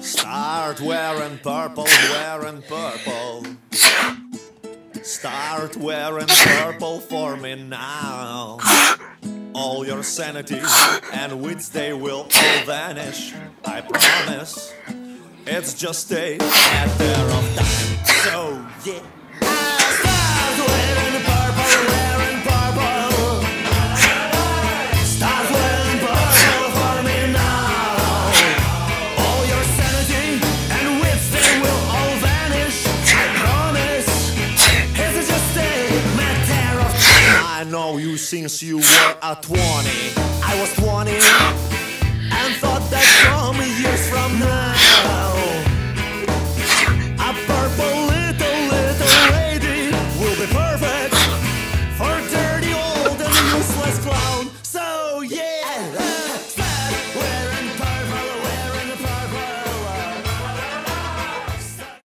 Start wearing purple, wearing purple. Start wearing purple for me now. All your sanity and wits, they will all vanish, I promise. It's just a matter of time. So yeah, start wearing purple, wearing purple. Start wearing purple for me now. All your sanity and wits, they will all vanish, I promise. It's just a matter of time. I know you since you were a 20.